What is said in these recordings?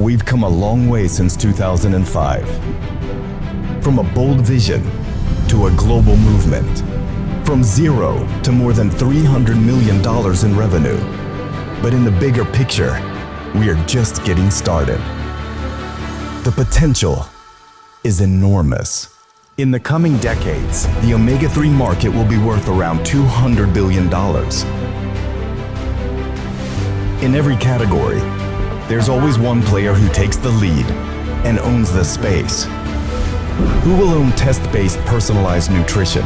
We've come a long way since 2005. From a bold vision to a global movement. From zero to more than $300 million in revenue. But in the bigger picture, we are just getting started. The potential is enormous. In the coming decades, the omega-3 market will be worth around $200 billion. In every category, there's always one player who takes the lead and owns the space. Who will own test-based personalized nutrition?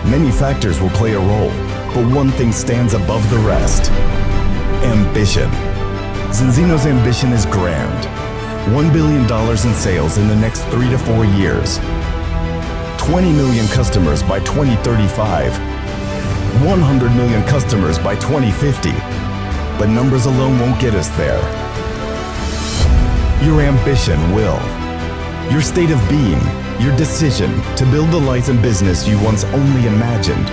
Many factors will play a role, but one thing stands above the rest. Ambition. Zinzino's ambition is grand. $1 billion in sales in the next 3 to 4 years. 20 million customers by 2035. 100 million customers by 2050. But numbers alone won't get us there. Your ambition will. Your state of being, your decision to build the life and business you once only imagined.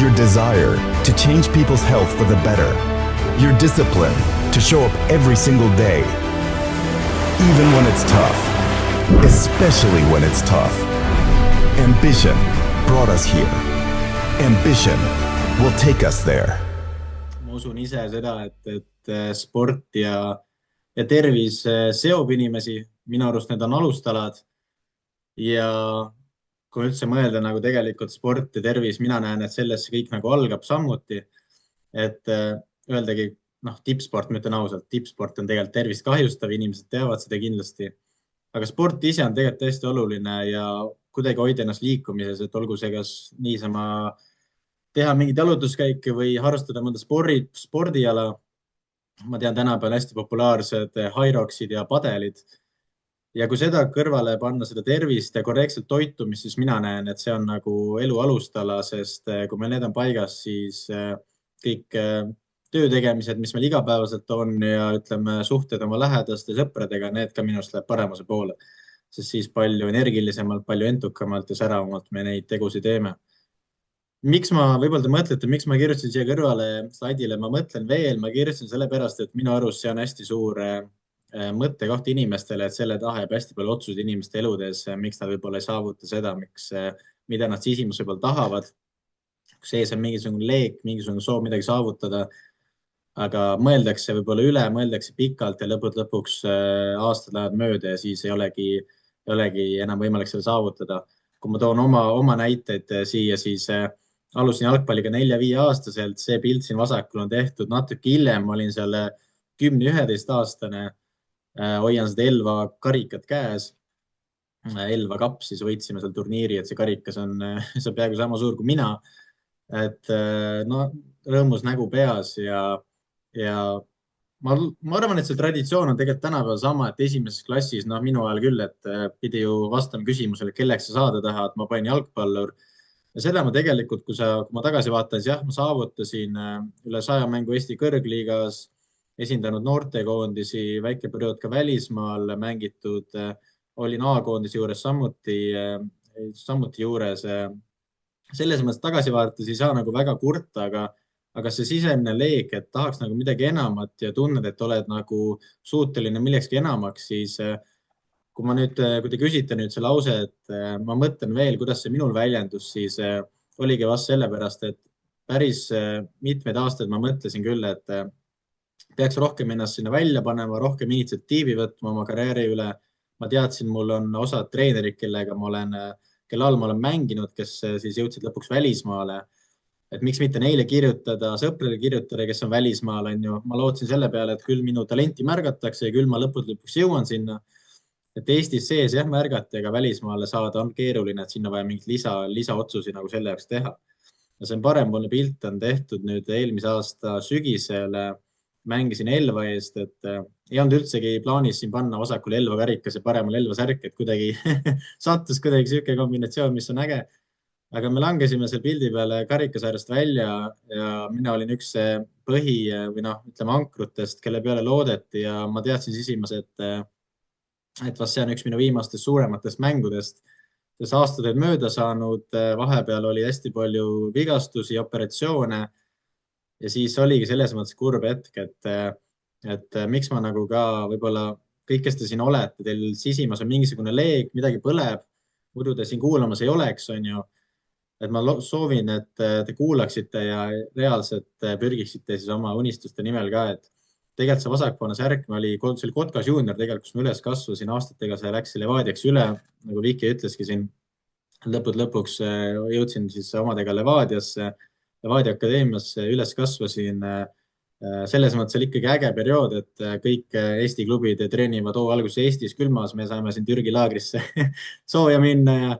Your desire to change people's health for the better. Your discipline to show up every single day. Even when it's tough. Especially when it's tough. Ambition brought us here. Ambition will take us there. Ma usun ise seda, et sport ja tervis seob inimesi. Minu arust need on alustalad. Ja kui üldse mõelda nagu tegelikult sport ja tervis, mina näen, et sellest kõik nagu algab sammuti. Et öeldagi, tippsport, ma ütlen ausalt, tippsport on tegelikult tervist kahjustav, inimesed teavad seda kindlasti. Aga sport ise on tegelikult tõesti oluline ja kuidagi hoida ennast liikumises, et olgu see kas niisama teha mingit jalutuskäike või harrastada mõnda spordiala. Ma tean, tänapäeval hästi populaarsed Hyroxid ja padelid. Ja kui seda kõrvale panna seda tervist ja korrektselt toitumist, siis mina näen, et see on nagu elu alustala, sest kui meil need on paigas, siis kõik töötegemised, mis meil igapäevaselt on ja ütleme suhted oma lähedaste sõpradega, need ka minust läheb paremuse poole. Sest siis palju energilisemalt, palju entukamalt ja säravamalt me neid tegusid teeme. Võib-olla te mõtlete, miks ma kirjutasin siia kõrvale slaidile, ma mõtlen veel, ma kirjutasin selle pärast, et minu arust see on hästi suur mõttekoht inimestele, et selle taha jääb hästi palju otsuseid inimeste eludes, miks nad võib-olla ei saavuta seda, mida nad sisimus võib-olla tahavad. Kus sees on mingisugune leek, mingisugune soov midagi saavutada, aga mõeldakse võib-olla üle, mõeldakse pikalt ja lõpuks aastad lähevad mööda ja siis ei olegi enam võimalik seda saavutada. Kui ma toon oma näiteid siia, siis alustasin jalgpalliga 4-5 aastaselt, see pilt siin vasakul on tehtud natuke hiljem, olin seal 10-11 aastane, hoian seda Elva karikat käes, Elva kapp, siis võitsime seal turniiri, et see karikas on peaaegu sama suur kui mina, et rõõmus nägu peas ja ma arvan, et see traditsioon on tegelikult tänapäeval sama, et esimeses klassis, minu ajal küll, et pidi ju vastama küsimusele, kelleks sa saada tahad, ma panin jalgpallur. Ja seda ma tegelikult, kui ma tagasi vaatan, siis jah, ma saavutasin üle 100 mängu Eesti kõrgliigas, esindanud noortekoondisi, väike periood ka välismaal mängitud, olin A-koondisi juures samuti juures. Selles mõttes tagasi vaadates ei saa nagu väga kurta, aga see sisemine leek, et tahaks nagu midagi enamat ja tunned, et oled nagu suuteline millekski enamaks, siis kui te küsite nüüd see lause, et ma mõtlen veel, kuidas see minul väljendus, siis oligi vast sellepärast, et päris mitmed aastad ma mõtlesin küll, et peaks rohkem ennast sinna välja panema, rohkem initsiatiivi võtma oma karjääri üle. Ma teadsin, mul on osad treenerid, kelle all ma olen mänginud, kes siis jõudsid lõpuks välismaale. Et miks mitte neile kirjutada, sõpradele kirjutada, kes on välismaal, on ju. Ma lootsin selle peale, et küll minu talenti märgatakse ja küll ma lõpuks jõuan sinna. Et Eestis sees jah märgati, aga välismaale saada on keeruline, et sinna vaja mingit lisaotsusi nagu selle jaoks teha. Ja see on parempoolne pilt on tehtud nüüd eelmise aasta sügisel. Mängisin Elva eest, et ei olnud üldsegi plaanis siin panna vasakul Elva karikas ja paremal Elva särk, et kuidagi sattus kuidagi selline kombinatsioon, mis on äge. Aga me langesime seal pildi peale karikasäärest välja ja mina olin üks ankrutest, kelle peale loodeti ja ma teadsin sisimas, et vast see on üks minu viimastest suurematest mängudest. Sest aastad olid mööda saanud, vahepeal oli hästi palju vigastusi, operatsioone ja siis oligi selles mõttes kurb hetk, et et miks ma nagu ka võib-olla kõik, kes te siin olete, teil sisimas on mingisugune leeg, midagi põleb, muidu te siin kuulamas ei oleks, on ju. Et ma soovin, et te kuulaksite ja reaalselt pürgiksite siis oma unistuste nimel ka, et tegelikult see vasakpoolne särk see oli Kotka juunior tegelikult, kus ma üles kasvasin aastatega, see läks Levadiaks üle, nagu Viki ütleski siin, lõpuks jõudsin siis omadega Levadiasse, Levadia akadeemiasse, üles kasvasin. Selles mõttes oli ikkagi äge periood, et kõik Eesti klubid treenivad hooaja alguses Eestis külmas, me saime siin Türgi laagrisse sooja minna ja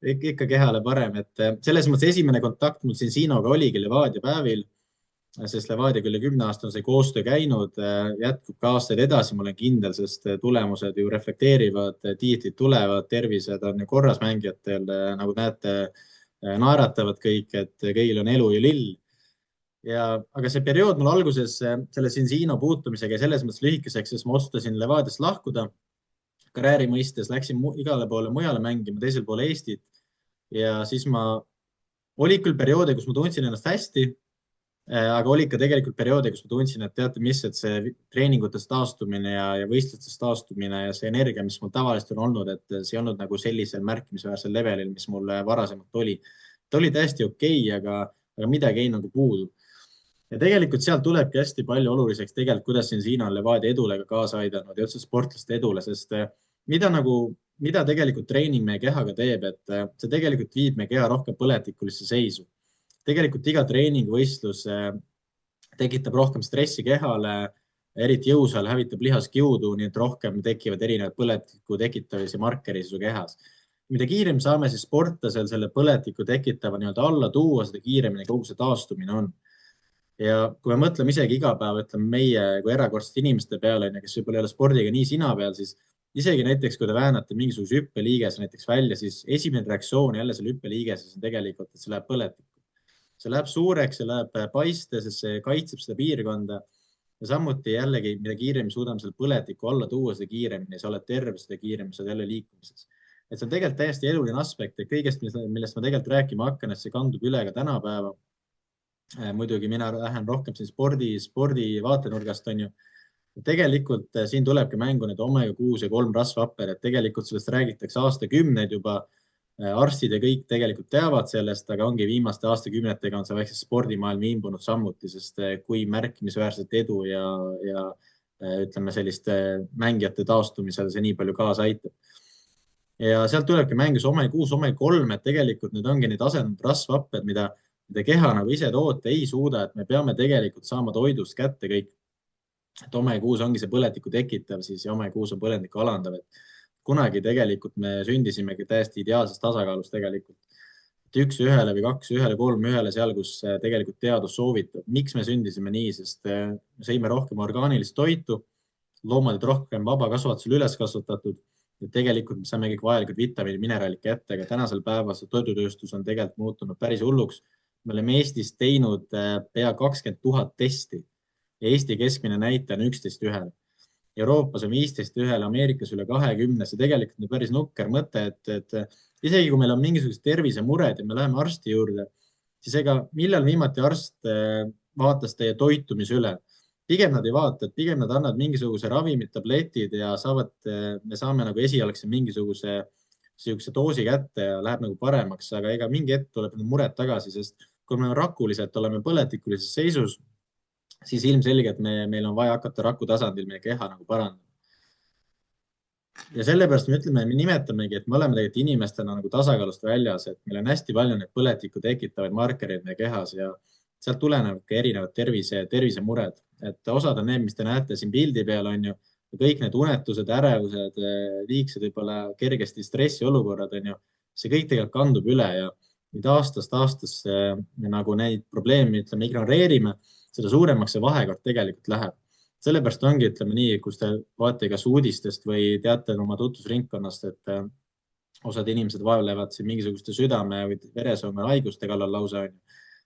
ikka kehale parem, et selles mõttes esimene kontakt mul siin Siinoga oligi Levadia päevil, sest Levadia küll 10 aastat on see koostöö käinud, jätkub ka aastaid edasi, ma olen kindel, sest tulemused ju reflekteerivad, tiitlid tulevad, tervised on ju korras mängijatel, nagu näete, naeratavad kõik, et kõigil on elu ja lill. Aga see periood mul alguses selle Siino puutumisega ja selles mõttes lühikeseks, sest ma otsustasin Levadiast lahkuda karjääri mõistes, läksin igale poole mujale mängima, teisel pool Eestit. Ja siis oli küll perioode, kus ma tundsin ennast hästi, aga oli ka tegelikult perioode, kus ma tundsin, et teate mis, et see treeningutest taastumine ja võistlustest taastumine ja see energia, mis mul tavaliselt on olnud, et see ei olnud nagu sellisel märkimisväärsel levelil, mis mul varasemalt oli. Ta oli täiesti okei, aga midagi ei nagu puudu. Ja tegelikult sealt tulebki hästi palju oluliseks tegelikult, kuidas Siino on Levadia edule ka kaasa aidanud ja üldse sportlaste edule, sest mida tegelikult treening meie kehaga teeb, et see tegelikult viib meie keha rohkem põletikulisse seisu. Tegelikult iga treeningvõistlus tekitab rohkem stressi kehale, eriti jõusaal hävitab lihaskiudu, nii et rohkem tekivad erinevad põletiku tekitavisi markerid su kehas. Mida kiirem saame siis sportlasel selle põletiku tekitava alla tuua, seda kiiremini kogu see taastumine on. Ja kui me mõtleme isegi iga päev, ütleme meie kui erakordsete inimeste peale, kes võib-olla ei ole spordiga nii sina peal, siis isegi näiteks, kui te väänate mingisuguse hüppeliiges näiteks välja, siis esimene reaktsioon jälle selle hüppeliigeses on tegelikult, et see läheb põletikku. See läheb suureks, see läheb paiste, sest see kaitseb seda piirkonda. Ja samuti jällegi, mida kiiremini suudame selle põletiku alla tuua, seda kiiremini sa oled terve, seda kiiremini sa oled jälle liikumises. Et see on tegelikult täiesti eluline aspekt ja kõigest, millest ma tegelikult rääkima hakkan, et see kandub üle ka tänapäeva. Muidugi mina lähen rohkem siin spordi vaatenurgast, on ju. Tegelikult siin tulebki mängu need omega-6 ja 3 rasvhapper, et tegelikult sellest räägitakse aastakümneid juba. Arstid ja kõik tegelikult teavad sellest, aga ongi viimaste aastakümnetega on see väikse spordimaailm imbunud sammuti, sest kui märkimisväärset edu ja ütleme selliste mängijate taastumisel see nii palju kaasa aitab. Ja sealt tulebki mängus omega-6, omega-3, et tegelikult need ongi need asendatud rasvhapped, mida keha nagu ise toota ei suuda, et me peame tegelikult saama toidust kätte kõik. Et omega-6 ongi see põletiku tekitav siis ja omega-6 on põletiku alandav. Et kunagi tegelikult me sündisimegi täiesti ideaalses tasakaalus tegelikult. Et 1:1 või 2:1, 3:1 seal, kus tegelikult teadus soovitab. Miks me sündisime nii, sest me sõime rohkem orgaanilist toitu, loomad rohkem vabakasvatusel üles kasvatatud. Ja tegelikult me saame kõik vajalikud vitamiinid, mineraalid kätte, aga tänasel päeval see toidutööstus on tegelikult muutunud päris hulluks. Me oleme Eestis teinud pea 20 000 testi ja Eesti keskmine näitaja on 11:1. Euroopas on 15:1, Ameerikas üle 20. See tegelikult on päris nukker mõte, et isegi kui meil on mingisugused tervisemured ja me läheme arsti juurde, siis ega millal viimati arst vaatas teie toitumise üle? Pigem nad ei vaata, et pigem nad annavad mingisuguse ravimid, tabletid ja me saame nagu esialgse mingisuguse doosi kätte ja läheb nagu paremaks, aga ega mingi hetk tuleb mured tagasi, sest kui me rakuliselt oleme põletikulises seisus, siis ilmselgelt meil on vaja hakata raku tasandil meie keha nagu parandama. Ja sellepärast me nimetamegi, et me oleme tegelikult inimestena nagu tasakaalust väljas, et meil on hästi palju need põletikku tekitavaid markereid meie kehas ja sealt tulenevad ka erinevad tervisemured. Et osad on need, mis te näete siin pildi peal, on ju, kõik need unetused, ärevused, liigsed võib-olla kergesti stressiolukorrad, on ju, see kõik tegelikult kandub üle ja aastast aastasse nagu neid probleeme ignoreerime, seda suuremaks see vahekord tegelikult läheb. Sellepärast ongi, ütleme nii, kus te vaate kas uudistest või teate oma tutvusringkonnast, et osad inimesed vaevlevad siin mingisuguste südame või veresoonme haiguste kallal lausa on.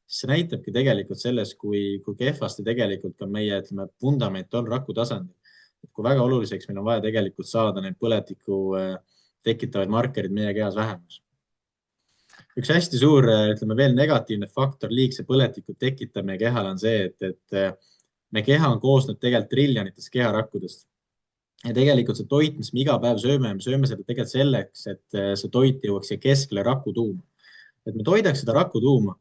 See näitabki tegelikult selles, kui kehvasti tegelikult ka meie vundament on raku tasandil. Kui väga oluliseks meil on vaja tegelikult saada neid põletiku tekitavaid markerid meie kehas vähemus. Üks hästi suur, veel negatiivne faktor liigse põletiku tekitab meie kehal on see, et me keha on koosnenud tegelikult triljonitest keharakkudest. Ja tegelikult see toit, mis me iga päev sööme, me sööme seda tegelikult selleks, et see toit jõuaks siia keskele rakutuuma. Et me toidaks seda rakutuuma,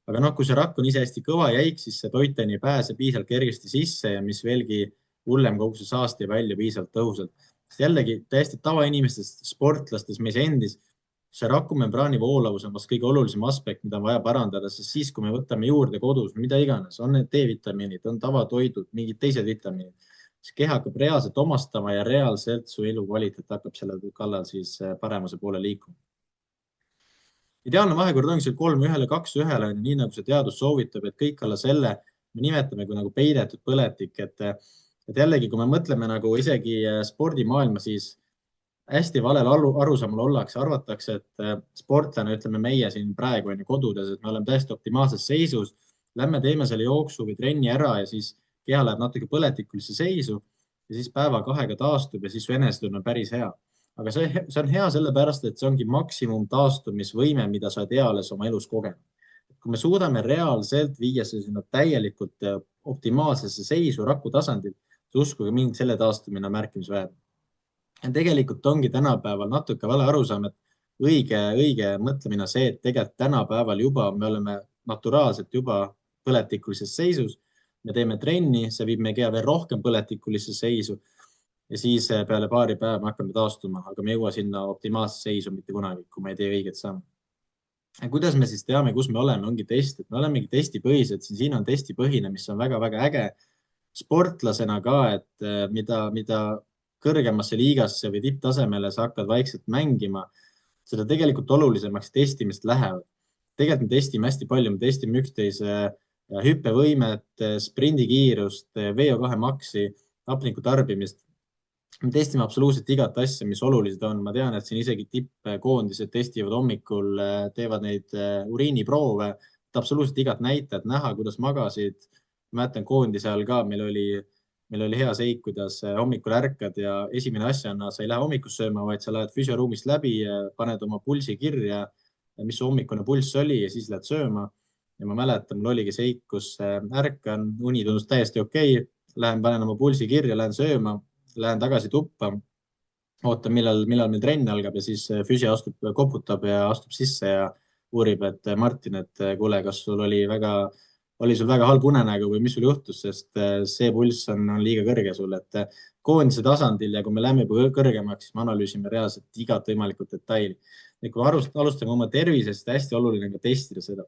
aga noh, kui see rakk on ise hästi kõva jäik, siis see toiteni ei pääse piisavalt kergesti sisse ja mis veelgi hullem, kogu see saaste ei välja piisavalt tõhusalt. Sest jällegi täiesti tavainimestest, sportlastes, meis endis, see rakumembraani voolavus on vast kõige olulisem aspekt, mida on vaja parandada, sest siis, kui me võtame juurde kodus, mida iganes, on need D-vitamiinid, on tavatoidud, mingid teised vitamiinid, siis keha hakkab reaalselt omastama ja reaalselt su elukvaliteet hakkab selle kallal siis paremuse poole liikuma. Ideaalne vahekord ongi see 3-1, 2-1, nii nagu see teadus soovitab, et kõik alla selle me nimetame kui nagu peidetud põletik, et jällegi, kui me mõtleme nagu isegi spordimaailma, siis hästi valel arusaamal ollakse, arvatakse, et sportlane, ütleme meie siin praegu on ju kodudes, et me oleme täiesti optimaalses seisus, lähme teeme selle jooksu või trenni ära ja siis keha läheb natuke põletikulisse seisu ja siis päeva-kahega taastub ja siis su enesetunne on päris hea. Aga see on hea sellepärast, et see ongi maksimum taastumisvõime, mida sa oled eales oma elus kogenud. Kui me suudame reaalselt viia see sinna täielikult optimaalsesse seisu raku tasandil, siis uskuge mind, selle taastumine on märkimisväärne. Ja tegelikult ongi tänapäeval natuke vale arusaam, et õige mõtlemine on see, et tegelikult tänapäeval juba me oleme naturaalselt juba põletikulises seisus. Me teeme trenni, see viib meie keha veel rohkem põletikulisse seisu ja siis peale paari päeva me hakkame taastuma, aga me ei jõua sinna optimaalse seisu mitte kunagi, kui me ei tee õiget samme. Ja kuidas me siis teame, kus me oleme, ongi test, et me olemegi testipõhised, siin on testipõhine, mis on väga-väga äge sportlasena ka, et mida kõrgemasse liigasse või tipptasemele sa hakkad vaikselt mängima, seda tegelikult olulisemaks testimist lähevad. Tegelikult me testime hästi palju, me testime üksteise hüppevõimet, sprindikiirust, VO2 maksi, hapniku tarbimist. Me testime absoluutselt igat asja, mis olulised on. Ma tean, et siin isegi tippkoondised testivad hommikul, teevad neid uriiniproove, et absoluutselt igat näitajat näha, kuidas magasid. Mäletan koondise ajal ka, meil oli hea seik, kuidas hommikul ärkad ja esimene asjana sa ei lähe hommikus sööma, vaid sa lähed füsioruumist läbi, paned oma pulsi kirja, mis su hommikune pulss oli ja siis lähed sööma. Ja ma mäletan, mul oligi seik, kus ärkan, uni tundus täiesti okei, lähen panen oma pulsi kirja, lähen sööma, lähen tagasi tuppa, ootan, millal meil trenn algab ja siis füsio koputab ja astub sisse ja uurib, et Martin, et kuule, kas sul oli sul väga halb unenägu või mis sul juhtus, sest see pulss on liiga kõrge sul, et koondise tasandil ja kui me lähme kõrgemaks, siis me analüüsime reaalselt igat võimalikult detaili. Ja kui alustame oma tervisest, hästi oluline ka testida seda.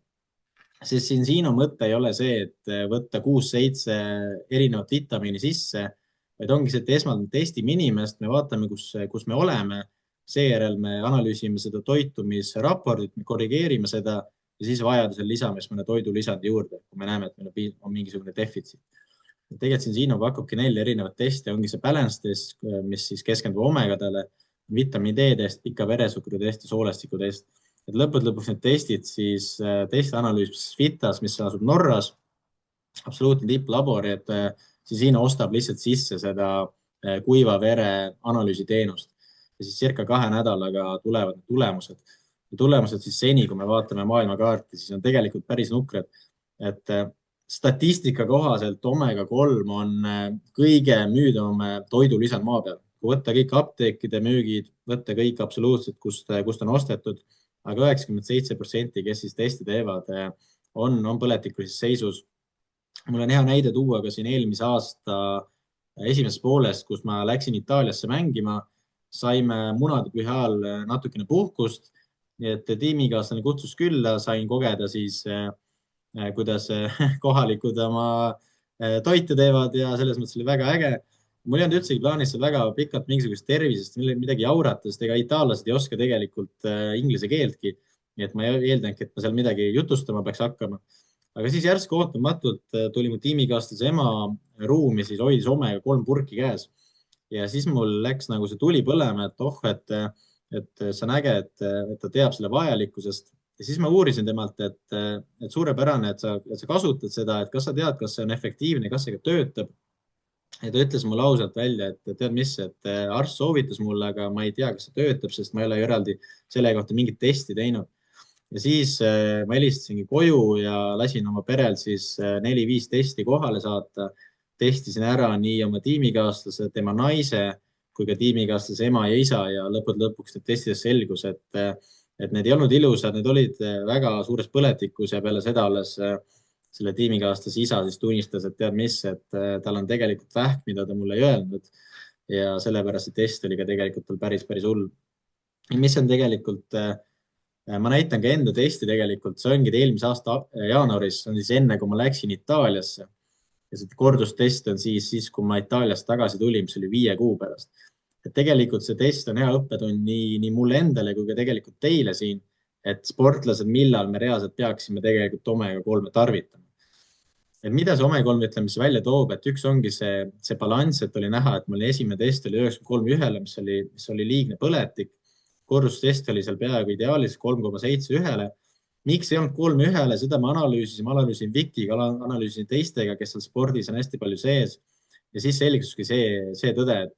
Sest siin on mõte ei ole see, et võtta 6-7 erinevat vitamiini sisse, vaid ongi see, et esmalt me testime inimest, me vaatame, kus me oleme, seejärel me analüüsime seda toitumisraportit, me korrigeerime seda ja siis vajadusel lisame mõne toidulisandi juurde, kui me näeme, et meil on mingisugune defitsiit. Tegelikult siin pakubki 4 erinevat testi, ongi see balance test, mis siis keskendub omegadele, vitamiin D test, pika veresukru test ja soolestiku test. Et lõpuks need testid siis testianalüüs Fitas, mis asub Norras, absoluutne tipplabori, et siis siin ostab lihtsalt sisse seda kuiva vere analüüsiteenust ja siis circa 2 nädalaga tulevad need tulemused. Ja tulemused siis seni, kui me vaatame maailmakaarti, siis on tegelikult päris nukrad, et statistika kohaselt omega-3 on kõige müüdavam toidulisand maa peal. Kui võtta kõik apteekide müügid, võtta kõik absoluutselt, kust on ostetud, aga 97%, kes siis testi teevad, on põletikulises seisus. Mul on hea näide tuua ka siin eelmise aasta esimeses poolest, kus ma läksin Itaaliasse mängima, saime munadepüha ajal natukene puhkust, nii et tiimikaaslane kutsus külla, sain kogeda siis, kuidas kohalikud oma toite teevad ja selles mõttes oli väga äge. Mul ei olnud üldsegi plaanis väga pikalt mingisugust tervisest midagi jaurata, sest ega itaallased ei oska tegelikult inglise keeltki, nii et ma ei eeldanudki, et ma seal midagi jutustama peaks hakkama. Aga siis järsku ootamatult tuli mu tiimikaaslase ema ruumi, siis hoidis omega-3 purki käes. Ja siis mul läks nagu see tuli põlema, et see on äge, et ta teab selle vajalikkusest. Ja siis ma uurisin temalt, et suurepärane, et sa kasutad seda, et kas sa tead, kas see on efektiivne, kas see ka töötab. Ja ta ütles mulle ausalt välja, et tead mis, et arst soovitas mulle, aga ma ei tea, kas see töötab, sest ma ei ole eraldi selle kohta mingit testi teinud. Ja siis ma helistasingi koju ja lasin oma perel siis 4-5 testi kohale saata. testisin ära nii oma tiimikaaslase, tema naise kui ka tiimikaaslase ema ja isa ja lõpuks need testides selgus, et need ei olnud ilusad, need olid väga suures põletikus ja peale seda alles selle tiimikaaslase isa siis tunnistas, et tead mis, et tal on tegelikult vähk, mida ta mulle ei öelnud ja sellepärast see test oli ka tegelikult tal päris hull. Mis on tegelikult, ma näitan ka enda testi tegelikult, see ongi eelmise aasta jaanuaris, see on siis enne, kui ma läksin Itaaliasse ja see kordustest on siis, kui ma Itaaliast tagasi tulin, mis oli 5 kuu pärast. Et tegelikult see test on hea õppetund nii mulle endale kui ka tegelikult teile siin, et sportlased, millal me reaalselt peaksime tegelikult omega-3 tarvitama. Et mida see omega-3 ütlemise välja toob, et üks ongi see balanss, et oli näha, et mul esimene test oli 93:1, mis oli liigne põletik. Kordustest oli seal peaaegu ideaalis 3,7:1. Miks ei olnud 3:1, seda ma analüüsisin Vikiga, analüüsisin teistega, kes seal spordis on hästi palju sees. Ja siis selguski see tõde, et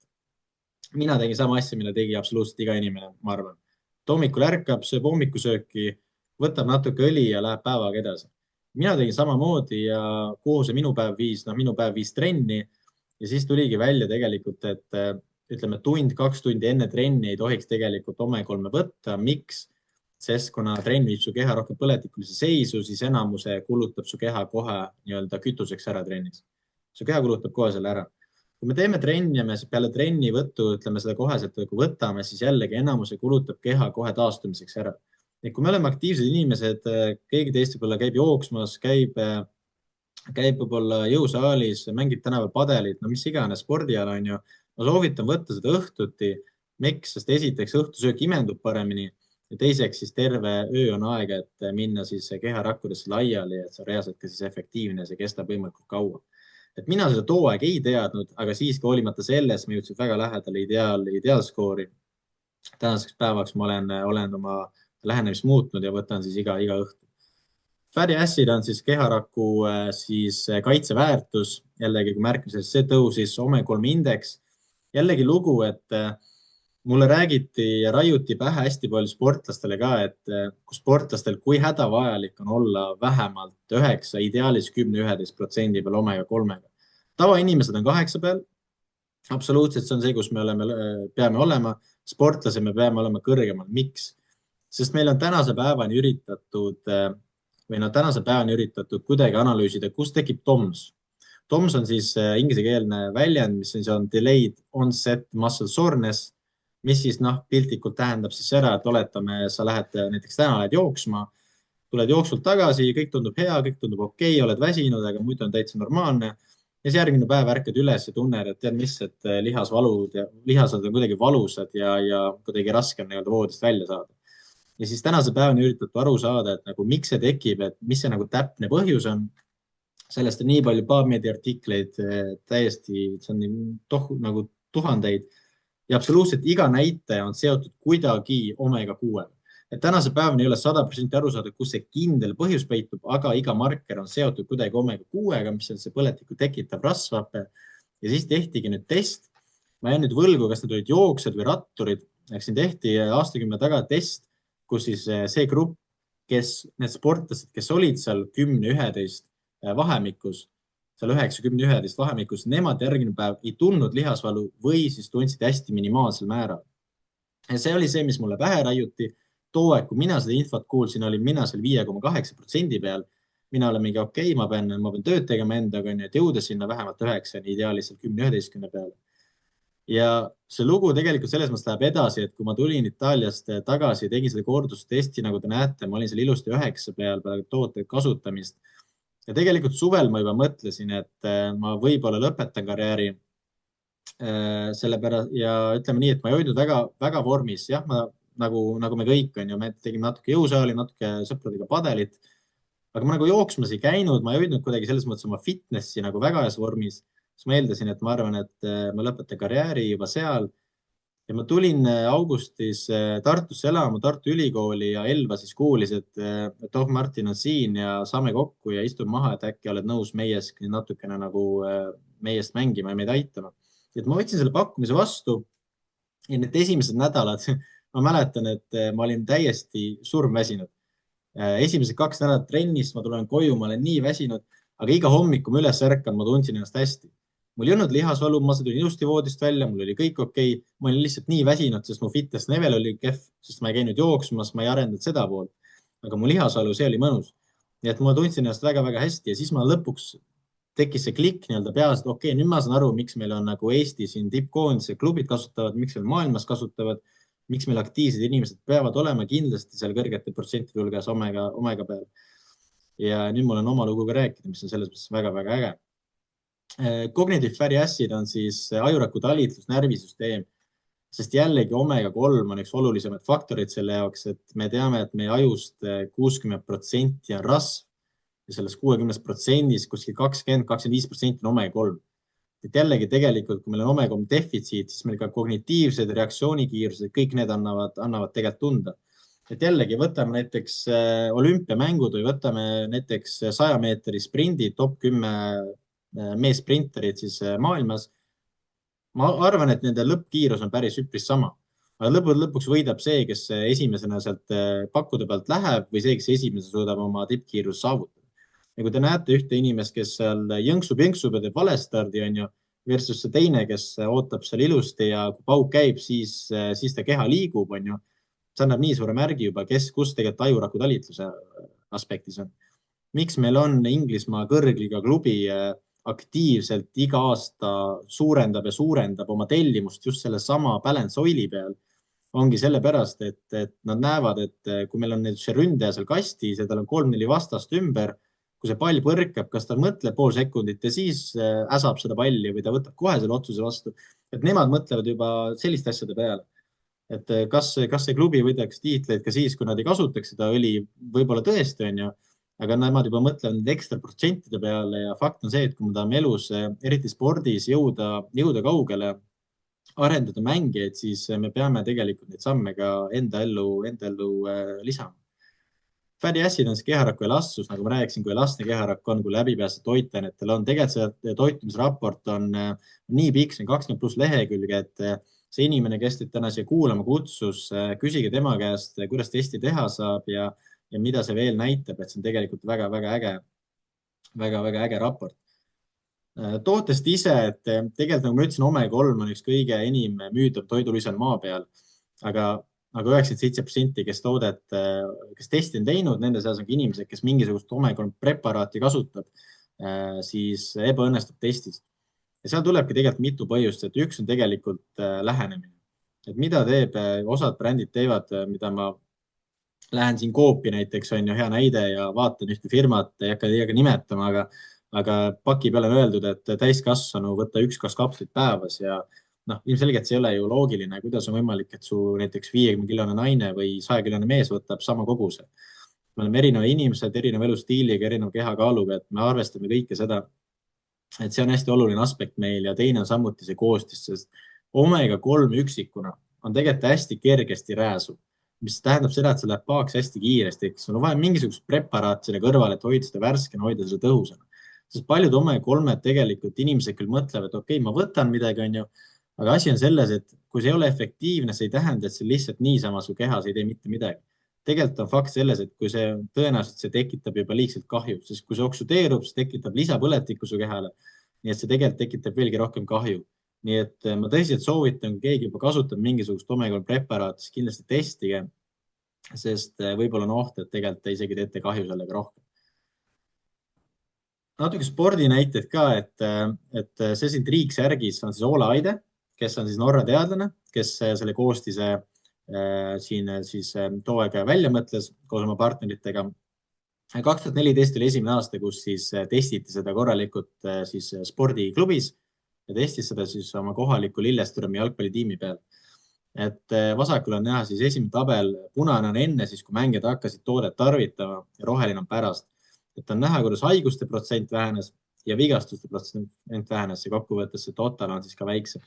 mina tegin sama asja, mille tegi absoluutselt iga inimene, ma arvan. Hommikul ärkab, sööb hommikusööki, võtab natuke õli ja läheb päevaga edasi. Mina tegin samamoodi ja kuhu see minu päev viis trenni ja siis tuligi välja tegelikult, et ütleme 1-2 tundi enne trenni ei tohiks tegelikult omega-3 võtta. Miks? Sest kuna trenn viib su keha rohkem põletikulise seisu, siis enamuse kulutab su keha kohe nii-öelda kütuseks ära trennis. Su keha kulutab kohe selle ära. Kui me teeme trenni ja me peale trenni võttu, ütleme seda koheselt, kui võtame, siis jällegi enamuse kulutab keha kohe taastumiseks ära. Et kui me oleme aktiivsed inimesed, keegi teist võib-olla käib jooksmas, käib võib-olla jõusaalis, mängib tänaval padelit, no mis iganes spordiala on ju. Ma soovitan võtta seda õhtuti. Miks? Sest esiteks õhtusöök imendub paremini ja teiseks siis terve öö on aega, et minna siis keharakkudesse laiali, et see on reaalselt ka siis efektiivne ja see kestab võimalikult kaua. Et mina seda too aeg ei teadnud, aga siiski hoolimata sellest ma jõudsin väga lähedale ideaalskoori. Tänaseks päevaks ma olen oma lähenemist muutnud ja võtan siis iga õhtu. Fatty acid on siis keharaku siis kaitseväärtus. Jällegi, kui märkimisest see tõusis omega-3 indeks. Jällegi lugu, et mulle räägiti ja raiuti pähe hästi palju sportlastele ka, et kui sportlastel, kui hädavajalik on olla vähemalt 9, ideaalis 10-11% peal omega-3-ga. Tavainimesed on 8 peal. Absoluutselt, see on see, kus me peame olema. Sportlased me peame olema kõrgemal. Miks? Sest meil on tänase päevani üritatud kuidagi analüüsida, kus tekib TOMS. TOMS on siis ingliskeelne väljend, mis on delayed onset muscle soreness, mis siis piltlikult tähendab siis ära, et oletame, sa lähed näiteks täna jooksma, tuled jooksult tagasi, kõik tundub hea, kõik tundub okei, oled väsinud, aga muidu on täitsa normaalne. Ja siis järgmine päev ärkad üles ja tunned, et tead mis, et lihased on kuidagi valusad ja kuidagi raske on voodist välja saada. Ja siis tänase päevani üritatud aru saada, et miks see tekib, et mis see täpne põhjus on. Sellest on nii palju PubMedi artikleid täiesti, see on tuhandeid ja absoluutselt iga näitaja on seotud kuidagi omega-6. Et tänase päevani ei ole 100% aru saada, kus see kindel põhjus peitub, aga iga marker on seotud kuidagi omega-6-ga, mis on see põletikku tekitav rasvhape. Ja siis tehtigi nüüd test. Ma jään nüüd võlgu, kas need olid jooksjad või ratturid. Siin tehti aastakümne taga test, kus siis see grupp, need sportlased, kes olid seal 10-11 vahemikus, seal 9-10-11 vahemikus, nemad järgmine päev ei tundnud lihasvalu või siis tundsid hästi minimaalsel määral. Ja see oli see, mis mulle pähe raiuti. Too aeg, kui mina seda infot kuulsin, olin mina seal 5,8% peal. Mina olen mingi okei, ma pean tööd tegema endaga, et jõuda sinna vähemalt 9, ideaalis 10-11 peale. Ja see lugu tegelikult selles mõttes läheb edasi, et kui ma tulin Itaaliast tagasi ja tegin selle kordustesti, nagu te näete, ma olin seal ilusti 9 peal toote kasutamist. Ja tegelikult suvel ma juba mõtlesin, et ma võib-olla lõpetan karjääri sellepärast ja ütleme nii, et ma ei hoidnud väga vormis. Jah, nagu me kõik on ju, me tegime natuke jõusaali, natuke sõpradega padelit, aga ma jooksmas ei käinud, ma ei hoidnud kuidagi selles mõttes oma fitnessi väga heas vormis. Siis ma eeldasin, et ma arvan, et ma lõpetan karjääri juba seal ja ma tulin augustis Tartusse elama, Tartu Ülikooli ja Elva siis kuulis, et Martin on siin ja saame kokku ja istume maha, et äkki oled nõus natukene meiest mängima ja meid aitama. Et ma võtsin selle pakkumise vastu ja need esimesed nädalad, ma mäletan, et ma olin täiesti surmväsinud. Esimesed 2 nädalat trennist, ma tulen koju, ma olen nii väsinud, aga iga hommik, kui ma üles ärkan, ma tundsin ennast hästi. mul ei olnud lihasvalu, ma tulin ilusti voodist välja, mul oli kõik okei. Ma olin lihtsalt nii väsinud, sest mu fitness level oli kehv, sest ma ei käinud jooksmas, ma ei arendanud seda poolt. Aga mu lihasvalu, see oli mõnus. Nii et ma tundsin ennast väga-väga hästi ja siis ma lõpuks tekkis see klikk nii-öelda peas, et okei, nüüd ma saan aru, miks meil on nagu Eesti siin tippkoondise klubid kasutavad, miks meil maailmas kasutavad, miks meil aktiivsed inimesed peavad olema kindlasti seal kõrgete protsentide hulgas omega peal. Ja nüüd mul on oma lugu ka rääkida, mis on selles mõttes väga-väga äge. Cognitive fatty acid on siis ajuraku talitlus, närvisüsteem, sest jällegi omega-3 on üks olulisemaid faktoreid selle jaoks, et me teame, et meie ajust 60% on rasv ja sellest 60% kuskil 20-25% on omega-3. Et jällegi tegelikult, kui meil on omega-3 defitsiit, siis meil ka kognitiivsed reaktsioonikiirused, kõik need annavad tegelikult tunda. Et jällegi võtame näiteks olümpiamängud või võtame näiteks 100 meetri sprindi top 10 meesprinterid siis maailmas. Ma arvan, et nende lõppkiirus on päris üpris sama. Aga lõpuks võidab see, kes esimesena sealt pakkude pealt läheb või see, kes esimesena suudab oma tippkiirus saavutada. Ja kui te näete ühte inimest, kes seal jõnksub ja teeb valestardi, on ju, versus see teine, kes ootab seal ilusti ja kui pauk käib, siis ta keha liigub, on ju. See annab nii suure märgi juba, kus tegelikult ajuraku talitluse aspektis on. Miks meil on Inglismaa kõrgliga klubi aktiivselt iga aasta suurendab oma tellimust just selle sama balance oili peal, ongi sellepärast, et nad näevad, et kui meil on see ründaja seal kastis ja tal on 3-4 vastast ümber, kui see pall põrkab, kas ta mõtleb pool sekundit ja siis äsab seda palli või ta võtab kohe selle otsuse vastu, et nemad mõtlevad juba selliste asjade peale. Et kas see klubi võidaks tiitleid ka siis, kui nad ei kasutaks seda õli, võib-olla tõesti on ju, aga nemad juba mõtlevad need ekstra protsentide peale ja fakt on see, et kui me tahame elus, eriti spordis jõuda kaugele, arendada mängijaid, siis me peame tegelikult neid samme ka enda ellu lisama. Fatty acid on see keharaku elastsus, nagu ma rääkisin, kui elastne keharakk on, kui läbipääsed toitainetel on. Tegelikult see toitumisraport on nii pikk, see on 20+ lehekülge, et see inimene, kes teid täna siia kuulama kutsus, küsige tema käest, kuidas testi teha saab ja mida see veel näitab, et see on tegelikult väga-väga äge raport. Tootest ise, et tegelikult nagu ma ütlesin, omega-3 on üks kõige enim müüdav toidulisand maa peal, aga 97%, kes testi on teinud, nende seas on inimesed, kes mingisugust omega-3 preparaati kasutab, siis ebaõnnestub testis. Ja seal tulebki tegelikult mitu põhjust, et üks on tegelikult lähenemine. Et mida osad brändid teevad, mida ma lähen siin Coopi näiteks, on ju hea näide ja vaatan ühte firmat, ei hakka nimetama, aga paki peale on öeldud, et täiskasvanu võtta 1-2 kapslit päevas ja ilmselgelt see ei ole ju loogiline, kuidas on võimalik, et su näiteks 50-kilone naine või 100-kilone mees võtab sama koguse. Me oleme erineva inimesed, erineva elustiiliga, erineva kehakaaluga, et me arvestame kõike seda, et see on hästi oluline aspekt meil ja teine on samuti see koostis, sest omega-3 üksikuna on tegelikult hästi kergesti rääsuv, mis tähendab seda, et see läheb paaks hästi kiiresti, eks sul on vaja mingisugust preparaat selle kõrvale, et hoida seda värskena, hoida seda tõhusana. Sest paljud omega-3 tegelikult inimesed küll mõtlevad, et okei, ma võtan midagi, on ju, aga asi on selles, et kui see ei ole efektiivne, see ei tähenda, et see lihtsalt niisama su kehas ei tee mitte midagi. Tegelikult on fakt selles, et kui see tõenäoliselt see tekitab juba liigselt kahju, sest kui see oksudeerub, see tekitab lisapõletikku su kehale. Nii et see tegelikult tekitab veelgi rohkem kahju. Nii et ma tõsiselt soovitan, kui keegi juba kasutab mingisugust omega-3 preparaat, siis kindlasti testige, sest võib-olla on oht, et tegelikult te isegi teete kahju sellega rohkem. Natuke spordinäited ka, et see siin Triik Särgis on siis Ole Aide, kes on siis Norra teadlane, kes selle koostise siin siis too aeg välja mõtles koos oma partneritega. 2014 oli esimene aasta, kus siis testiti seda korralikult siis spordiklubis ja testis seda siis oma kohaliku Lillestrømi jalgpallitiimi peal. Et vasakul on näha siis esimene tabel, punane on enne, siis kui mängijad hakkasid toodet tarvitama ja roheline on pärast. Et on näha, kuidas haiguste protsent vähenes ja vigastuste protsent vähenes ja kokkuvõttes see total on siis ka väiksem.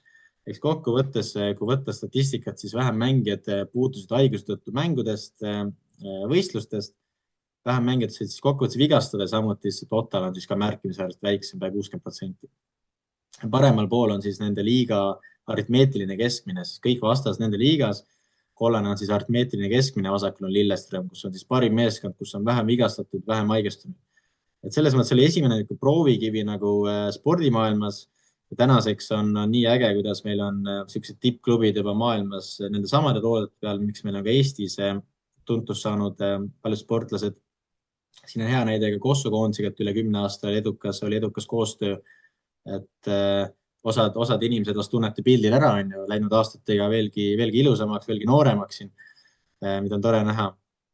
Eks kokkuvõttes, kui võtta statistikat, siis vähem mängijad puutusid haiguste tõttu mängudest, võistlustest, vähem mängijad said siis kokkuvõttes vigastada, samuti see total on siis ka märkimisväärselt väiksem, pea 60%. Paremal pool on siis nende liiga aritmeetiline keskmine, siis kõik vastas nende liigas. Kollane on siis aritmeetiline keskmine, vasakul on Lillestrøm, kus on siis parim meeskond, kus on vähem vigastatud, vähem haigestunud. Et selles mõttes oli esimene proovikivi nagu spordimaailmas Ja tänaseks on nii äge, kuidas meil on sellised tippklubid juba maailmas nende samade toodete peal, miks meil on ka Eestis tuntust saanud paljud sportlased. Siin on hea näide ka Kossu koondisega, et üle 10 aasta oli edukas koostöö, et osad inimesed vast tunnete pildil ära, on ju, läinud aastatega veelgi ilusamaks, veelgi nooremaks siin, mida on tore näha.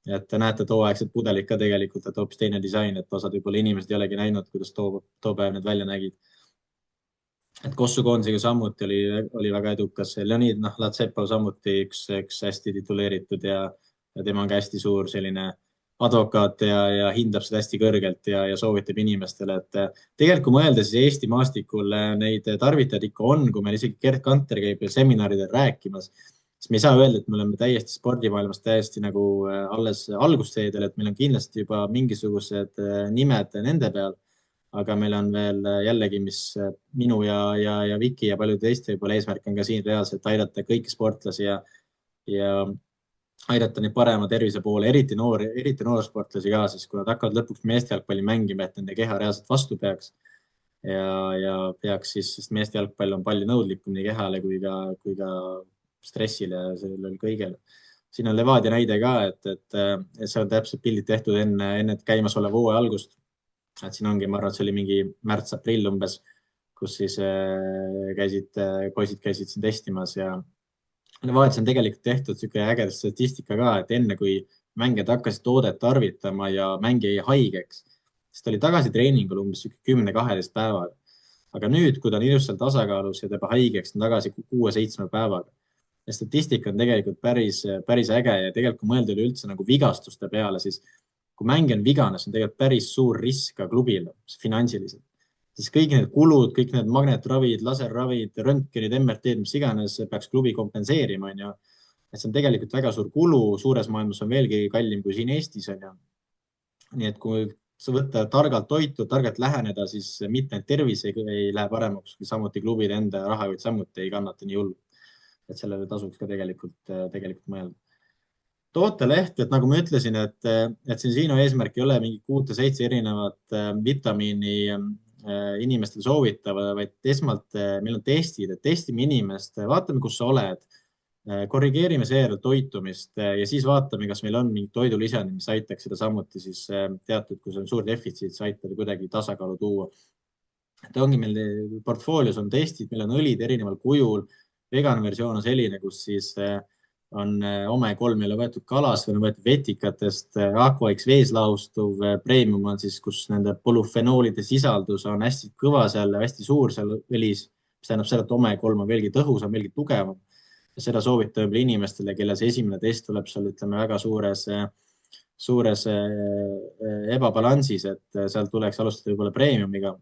Et te näete tooaegsed pudelid ka tegelikult, et hoopis teine disain, et osad võib-olla inimesed ei olegi näinud, kuidas too päev need välja nägid. Et Kossu koondisega samuti oli väga edukas. Leonid Latsepov samuti üks hästi tituleeritud ja tema on ka hästi suur selline advokaat ja hindab seda hästi kõrgelt ja soovitab inimestele, et tegelikult kui mõelda, siis Eesti maastikul neid tarvitajaid ikka on, kui meil isegi Gerd Kanter käib seminaridel rääkimas, siis me ei saa öelda, et me oleme täiesti spordimaailmas täiesti nagu alles algusteedel, et meil on kindlasti juba mingisugused nimed nende peal. Aga meil on veel jällegi, mis minu ja Viki ja paljude teiste võib-olla eesmärk on ka siin reaalselt aidata kõiki sportlasi ja aidata neid parema tervise poole, eriti noorsportlasi ka, siis kui nad hakkavad lõpuks meeste jalgpalli mängima, et nende keha reaalselt vastu peaks ja peaks siis, sest meeste jalgpall on palju nõudlikum nii kehale kui ka stressile ja sellele kõigele. Siin on Levadia näide ka, et see on täpselt pildid tehtud enne käimasoleva hooaja algust. Et siin ongi, ma arvan, et see oli mingi märts-aprill umbes, kus siis poisid käisid siin testimas ja Levadias on tegelikult tehtud niisugune äge statistika ka, et enne kui mängijad hakkasid toodet tarvitama ja mängija jäi haigeks, siis ta oli tagasi treeningul umbes 10-12 päevaga. Aga nüüd, kui ta on ilusalt tasakaalus ja ta juba haigeks, on tagasi 6-7 päevaga. Ja statistika on tegelikult päris äge ja tegelikult kui mõelda üleüldse nagu vigastuste peale, siis kui mängija on vigane, see on tegelikult päris suur risk ka klubile finantsiliselt. Siis kõik need kulud, kõik need magnetravid, laserravid, röntgenid, MRT-d, mis iganes peaks klubi kompenseerima, on ju. Et see on tegelikult väga suur kulu, suures maailmas on veelgi kallim kui siin Eestis, on ju. Nii et kui sa võtta targalt toitu, targalt läheneda, siis mitte ainult tervis ei lähe paremaks, samuti klubide enda rahakott samuti ei kannata nii hullu. Et sellele tasuks ka tegelikult mõelda. Tooteleht, et nagu ma ütlesin, et Sensino eesmärk ei ole mingi 6-7 erinevat vitamiini inimestele soovitava, vaid esmalt meil on testid, et testime inimest, vaatame, kus sa oled, korrigeerime seejärel toitumist ja siis vaatame, kas meil on mingi toidulisand, mis aitaks seda samuti siis teatud, kui see on suur defitsiit, see aitab kuidagi tasakaalu tuua. Et ongi meil portfoolios on testid, meil on õlid erineval kujul, vegan versioon on selline, kus siis on omega-3 ei ole võetud kalast, või on võetud vetikatest, Aqua-X vees lahustuv, premium on siis, kus nende polüfenoolide sisaldus on hästi kõva seal, hästi suur seal õlis, mis tähendab seda, et omega-3 on veelgi tõhusam, veelgi tugevam. Ja seda soovitame inimestele, kelle see esimene test tuleb seal, ütleme, väga suures ebabalansis, et seal tuleks alustada võib-olla premiumiga.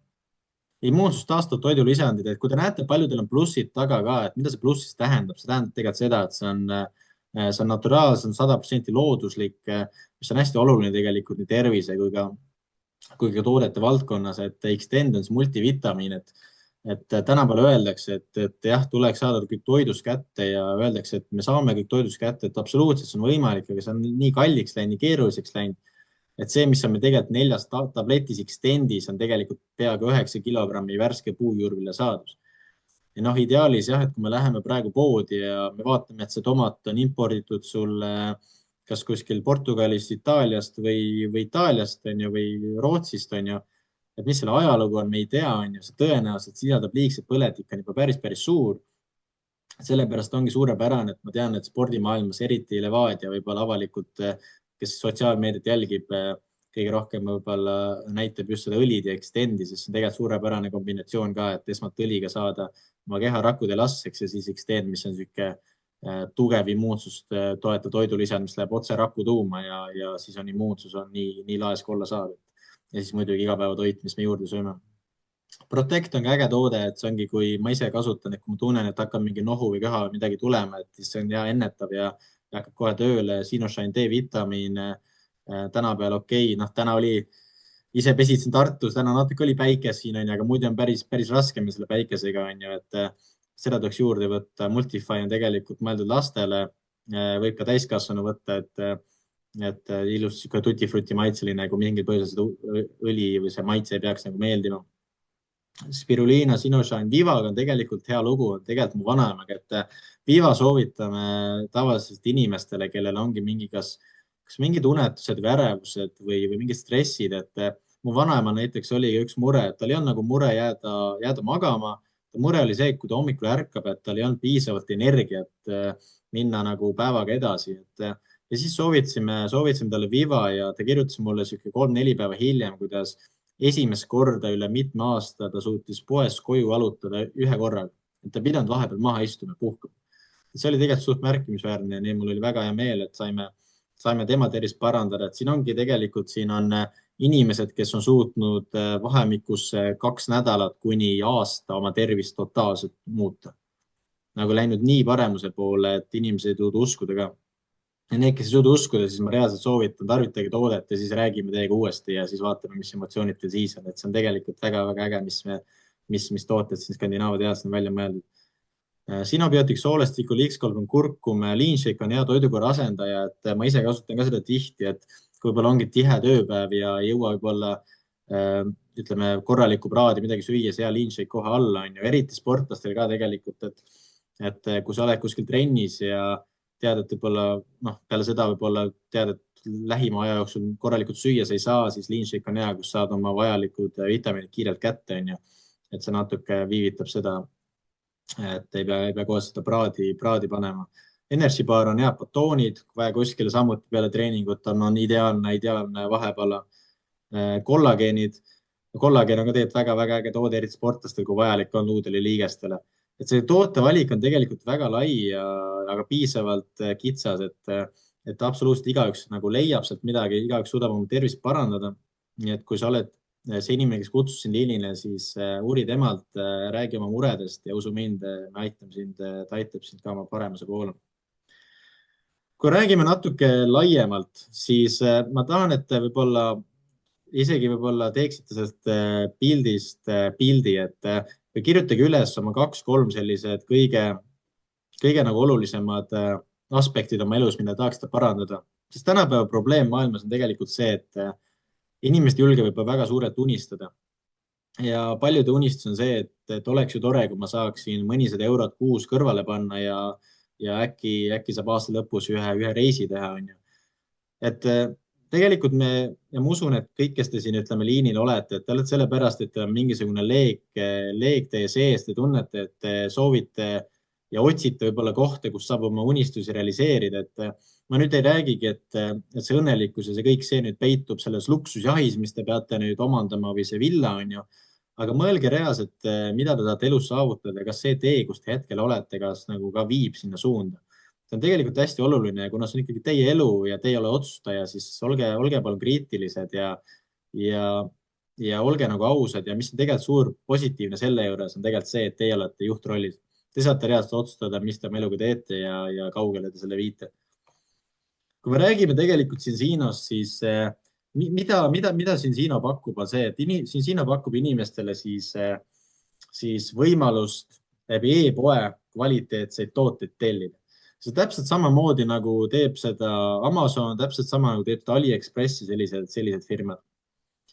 Immuunsust taastav toidulisandid, et kui te näete, paljudel on plussid taga ka, et mida see pluss siis tähendab? See tähendab tegelikult seda, et see on naturaalne, see on 100% looduslik, mis on hästi oluline tegelikult nii tervise kui ka toodete valdkonnas, et Extend on see multivitamiin, et tänapäeval öeldakse, et jah, tuleks saada kõik toidus kätte ja öeldakse, et me saame kõik toidus kätte, et absoluutselt see on võimalik, aga see on nii kalliks läinud, nii keeruliseks läinud. Et see, mis on meil tegelikult 4 tabletis Extendis, on tegelikult peaaegu 9 kilogrammi värske puujuurvile saadus. Ja ideaalis jah, et kui me läheme praegu poodi ja me vaatame, et see tomat on imporditud sulle kas kuskil Portugalist, Itaaliast või Itaaliast on ju, või Rootsist on ju, et mis selle ajalugu on, me ei tea, on ju, see tõenäoliselt sisaldab liigset põletikku on juba päris suur. Sellepärast ongi suurepärane, et ma tean, et spordimaailmas eriti Levadia võib-olla avalikult kes sotsiaalmeediat jälgib, kõige rohkem võib-olla näitab just seda õlid ja Extendi, sest see on tegelikult suurepärane kombinatsioon ka, et esmalt õliga saada oma keha rakkude lastseks ja siis Extend, mis on niisugune tugev immuunsust toetav toidulisand, mis läheb otse raku tuuma ja siis on immuunsus on nii laes kui olla saab. Ja siis muidugi igapäevatoit, mis me juurde sööme. Protect on ka äge toode, et see ongi, kui ma ise kasutan, et kui ma tunnen, et hakkab mingi nohu või köha või midagi tulema, et siis see on hea ennetav ja hakkab kohe tööle. Sinoshine D-vitamiin tänapäeval okei. Täna oli, ise pesid siin Tartus, täna natuke oli päikes siin, aga muidu on päris raske meil selle päikesega, et seda tuleks juurde võtta. Multify on tegelikult mõeldud lastele, võib ka täiskasvanu võtta, et ilus tutti-frutti maitseline, kui mingil põhjusel seda õli või see maitse ei peaks nagu meeldima. Spirulina, Sinoshine, Vivaga on tegelikult hea lugu, on tegelikult mu vanaemaga, et Viva soovitame tavaliselt inimestele, kellel ongi kas mingid unetused või ärevused või mingid stressid, et mu vanaema näiteks oli üks mure, et tal ei olnud nagu mure jääda magama. Ta mure oli see, et kui ta hommikul ärkab, et tal ei olnud piisavalt energiat minna nagu päevaga edasi, et ja siis soovitasime talle Viva ja ta kirjutas mulle sihuke 3-4 päeva hiljem, kuidas esimest korda üle mitme aasta ta suutis poest koju jalutada ühe korraga, et ta ei pidanud vahepeal maha istuma ja puhkama. See oli tegelikult suht märkimisväärne ja nii mul oli väga hea meel, et saime tema tervist parandada, et siin ongi tegelikult, siin on inimesed, kes on suutnud vahemikus 2 nädalat kuni aasta oma tervist totaalselt muuta. Nagu läinud nii paremuse poole, et inimesed ei suuda uskuda ka. Ja need, kes ei suuda uskuda, siis ma reaalselt soovitan, tarvitage toodet ja siis räägime teiega uuesti ja siis vaatame, mis emotsioonid teil siis on. Et see on tegelikult väga-väga äge, mis tooted siin Skandinaavia teadlased on välja mõeldud. Sinobiotik, soolestikul, X3 kurkum, lean shake on hea toidukorra asendaja, et ma ise kasutan ka seda tihti, et kui võib-olla ongi tihe tööpäev ja ei jõua võib-olla ütleme korralikku praadi midagi süüa, see hea lean shake kohe alla on ju, eriti sportlastel ka tegelikult, et kui sa oled kuskil trennis ja tead, et võib-olla peale seda võib-olla tead, et lähima aja jooksul korralikult süüa sa ei saa, siis lean shake on hea, kus saad oma vajalikud vitamiinid kiirelt kätte, on ju. Et see natuke viivitab seda, et ei pea kohe seda praadi panema. Energy bar on head batoonid, kui vaja kuskile samuti peale treeningut on ideaalne vahepala. Kollageenid. Kollageen on ka tegelikult väga-väga äge toode, eriti sportlastel, kui vajalik on luudele ja liigestele. Et see tootevalik on tegelikult väga lai, aga piisavalt kitsas, et absoluutselt igaüks nagu leiab sealt midagi, igaüks suudab oma tervist parandada. Nii et kui sa oled see inimene, kes kutsus sind liinile, siis uuri temalt, räägi oma muredest ja usu mind, me aitame sind, ta aitab sind ka oma paremuse poole. Kui räägime natuke laiemalt, siis ma tahan, et võib-olla teeksite sellest pildist pildi, et või kirjutage üles oma 2-3 sellised kõige nagu olulisemad aspektid oma elus, mida tahaksite parandada. Sest tänapäeva probleem maailmas on tegelikult see, et inimesed julge võib-olla väga suurelt unistada. Ja paljude unistus on see, et oleks ju tore, kui ma saaksin mõnisada eurot kuus kõrvale panna ja äkki saab aasta lõpus ühe reisi teha, on ju. Et tegelikult ma usun, et kõik, kes te siin liinil olete, et te olete sellepärast, et teil on mingisugune leeg teie sees, te tunnete, et te soovite ja otsite võib-olla kohta, kus saab oma unistusi realiseerida. Et ma nüüd ei räägigi, et see õnnelikkus ja see kõik see nüüd peitub selles luksusjahis, mis te peate nüüd omandama või see villa on ju. Aga mõelge reaalselt, mida te tahate elus saavutada, kas see tee, kus te hetkel olete, kas nagu ka viib sinna suunda. See on tegelikult hästi oluline ja kuna see on ikkagi teie elu ja teie ole otsustaja, siis olge palun kriitilised ja olge nagu ausad ja mis on tegelikult suur positiivne selle juures on tegelikult see, et teie olete juhtrollis. Te saate reaalselt otsustada, mis te oma eluga teete ja kaugele te selle viite. Kui me räägime tegelikult Cinsinos, siis mida Cinsino pakub on see, et Cinsino pakub inimestele siis võimalust läbi e-poe kvaliteetseid tooteid tellida. See täpselt samamoodi nagu teeb seda Amazon, täpselt sama nagu teeb seda AliExpressi sellised firmad.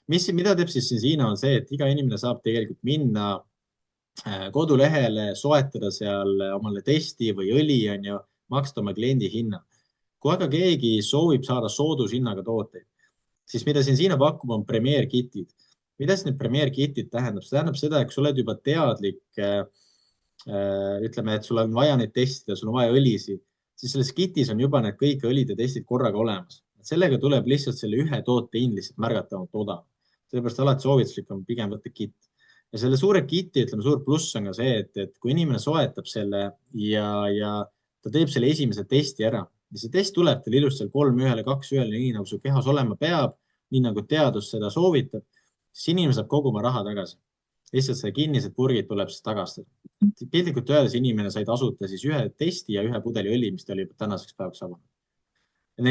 Mida teeb siis Cinsino on see, et iga inimene saab tegelikult minna kodulehele, soetada seal omale testi või õli on ju, maksta oma kliendi hinna. Kui aga keegi soovib saada soodushinnaga tooteid, siis mida Cinsino pakub on premier kitid. Mida siis need premier kitid tähendab? See tähendab seda, et kui sa oled juba teadlik, ütleme, et sul on vaja neid testida, sul on vaja õlisid, siis selles kitis on juba need kõik õlid ja testid korraga olemas. Sellega tuleb lihtsalt selle ühe toote hind lihtsalt märgatavalt odav. Sellepärast alati soovituslik on pigem võtta kitt. Ja selle suure kiti, suur pluss on ka see, et kui inimene soetab selle ja ta teeb selle esimese testi ära ja see test tuleb teil ilusti 3-1, 2-1, nii nagu su kehas olema peab, nii nagu teadus seda soovitab, siis inimene saab kogu oma raha tagasi. Lihtsalt see kinnised purgid tuleb siis tagastada. Piltlikult öeldes inimene sai tasuta siis ühe testi ja ühe pudeli õli, mis ta oli tänaseks päevaks avanud.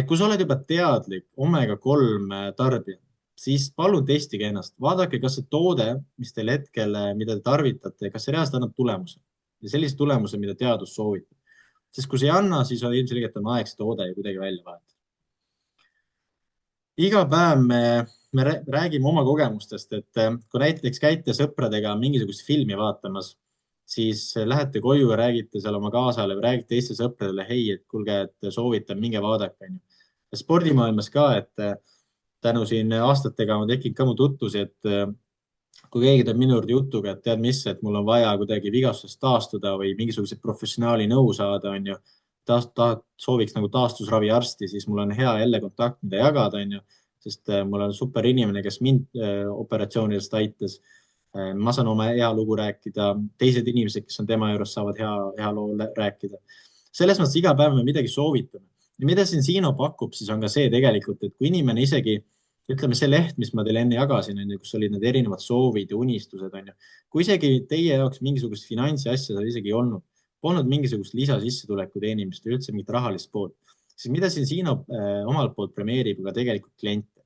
Kui sa oled juba teadlik omega-3 tarbija, siis palun testige ennast. Vaadake, kas see toode, mis teil hetkel, mida te tarvitate, kas see reaalselt annab tulemuse ja sellise tulemuse, mida teadus soovitab. Sest kui see ei anna, siis on ilmselgelt aeg see toode ja kuidagi välja vahetada. iga päev me räägime oma kogemustest, et kui näiteks käite sõpradega mingisugust filmi vaatamas, siis lähete koju ja räägite seal oma kaasale või räägite teiste sõpradele, hei, et kuulge, et soovitan, minge vaadake, onju. Ja spordimaailmas ka, et tänu siin aastatega on tekkinud ka mu tutvusi, et kui keegi teeb minu juurde jutuga, et tead mis, et mul on vaja kuidagi vigastusest taastuda või mingisuguseid professionaali nõu saada, onju. Sooviks nagu taastusraviarsti, siis mul on hea jälle kontakt, mida jagada, onju. Sest mul on super inimene, kes mind operatsioonidest aitas. Ma saan oma hea lugu rääkida, teised inimesed, kes on tema juures, saavad hea loo rääkida. Selles mõttes iga päev me midagi soovitame. Ja mida siin Siino pakub, siis on ka see tegelikult, et kui inimene isegi ütleme, see leht, mis ma teile enne jagasin, on ju, kus olid need erinevad soovid ja unistused, on ju. Kui isegi teie jaoks mingisugust finantsasja seal isegi ei olnud, polnud mingisugust lisasissetuleku teenimist või üldse mingit rahalist poolt, siis mida siin Siino omalt poolt premeerib ka tegelikult kliente.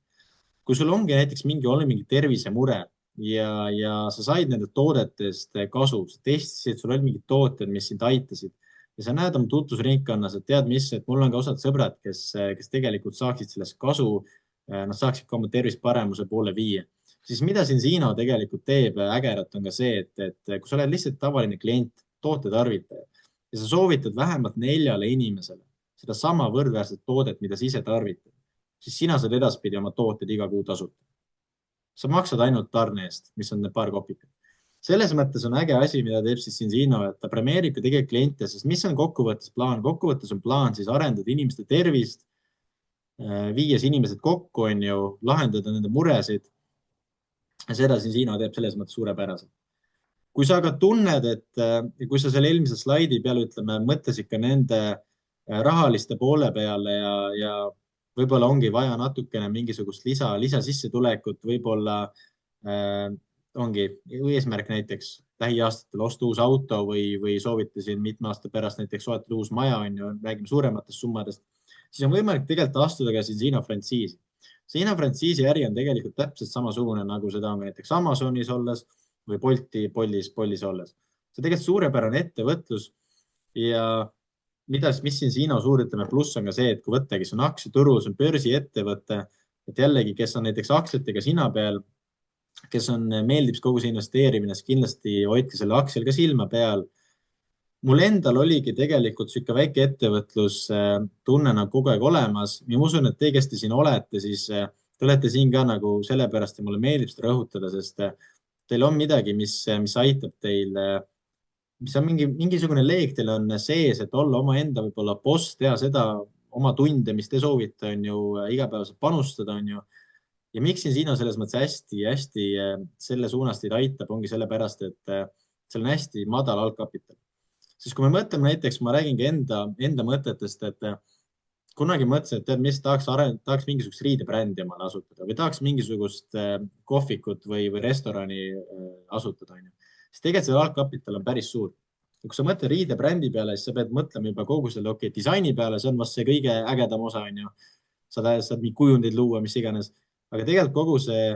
Kui sul ongi näiteks mingi tervisemure ja sa said nende toodetest kasu, sa testisid, sul olid mingid tooted, mis sind aitasid ja sa näed oma tutvusringkonnas, et tead mis, et mul on ka osad sõbrad, kes tegelikult saaksid sellest kasu, nad saaksid ka oma tervist paremuse poole viia. Siis mida siin Siino tegelikult teeb ägedat on ka see, et kui sa oled lihtsalt tavaline klient, tootetarvitaja ja sa soovitad vähemalt 4 inimesele sedasama võrdväärset toodet, mida sa ise tarvitad, siis sina saad edaspidi oma tooted iga kuu tasuta. Sa maksad ainult tarne eest, mis on need paar kopikat. Selles mõttes on äge asi, mida teeb siis siin Siino, et ta premeerib ka tegelikult kliente, sest mis on kokkuvõttes plaan? Kokkuvõttes on plaan siis arendada inimeste tervist, viies inimesed kokku, on ju, lahendada nende muresid. Ja seda siin Siino teeb selles mõttes suurepäraselt. Kui sa aga tunned, et kui sa selle eelmise slaidi peale, ütleme, mõtlesid ka nende rahaliste poole peale ja võib-olla ongi vaja natukene mingisugust lisasissetulekut, võib-olla ongi eesmärk näiteks lähiaastatel osta uus auto või soovite siin mitme aasta pärast näiteks soetada uus maja, on ju, räägime suurematest summadest, siis on võimalik tegelikult astuda ka siin Siino frantsiisi. Siino frantsiisi äri on tegelikult täpselt samasugune, nagu seda on näiteks Amazonis olles või Boltis olles. See on tegelikult suurepärane ettevõtlus ja mis siin Siino suur, ütleme, pluss on ka see, et kui võtta, kes on aktsiaturul, see on börsiettevõte, et jällegi, kes on näiteks aktsiatega sina peal, kes meeldib kogu see investeerimine, siis kindlasti hoidke selle aktsial ka silma peal. Mul endal oligi tegelikult sihuke väike ettevõtlus tunnena kogu aeg olemas ja ma usun, et te, kes te siin olete, siis te olete siin ka nagu sellepärast ja mulle meeldib seda rõhutada, sest teil on midagi, mis aitab teil, mis on mingisugune leeg teil on sees, et olla omaenda võib-olla boss, teha seda oma tunde, mis te soovite, on ju, igapäevaselt panustada, on ju. Ja miks siin Siino selles mõttes hästi selle suunas teid aitab, ongi sellepärast, et seal on hästi madal algkapital. Siis kui me mõtleme näiteks, ma räägingi enda mõtetest, et kunagi mõtlesin, et tead, mis tahaks mingisugust riidebrändi omale asutada või tahaks mingisugust kohvikut või restorani asutada. Siis tegelikult see algkapital on päris suur. Ja kui sa mõtled riidebrändi peale, siis sa pead mõtlema juba kogu selle disaini peale, see on vast see kõige ägedam osa, on ju. Saad mingi kujundid luua, mis iganes. Aga tegelikult kogu see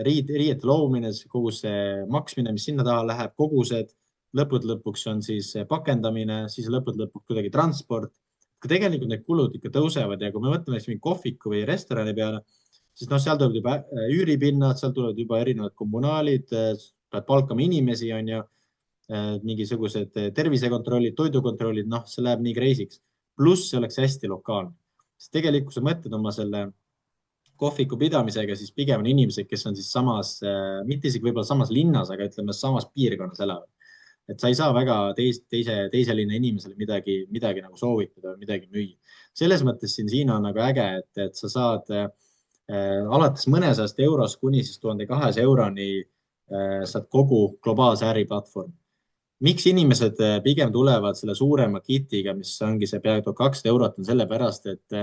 riiete loomine, kogu see maksmine, mis sinna taha läheb, kogused, lõpuks on siis pakendamine, siis lõpuks kuidagi transport. Tegelikult need kulud ikka tõusevad ja kui me mõtleme mingi kohviku või restorani peale, siis seal tuleb juba üüripinnad, seal tulevad juba erinevad kommunaalid, pead palkama inimesi, on ju, mingisugused tervisekontrollid, toidukontrollid, see läheb nii kreisiks. Pluss see oleks hästi lokaalne. Sest tegelikult, kui sa mõtled oma selle kohviku pidamisega, siis pigem on inimesed, kes on siis samas, mitte isegi võib-olla samas linnas, aga ütleme samas piirkonnas elavad. Et sa ei saa väga teise linna inimesele midagi nagu soovitada või midagi müüa. Selles mõttes siin on nagu äge, et sa saad alates mõnesajast eurost kuni siis 1200 euroni saad kogu globaalse äriplatvormi. Miks inimesed pigem tulevad selle suurema kitiga, mis ongi see peaaegu 200 eurot, on sellepärast, et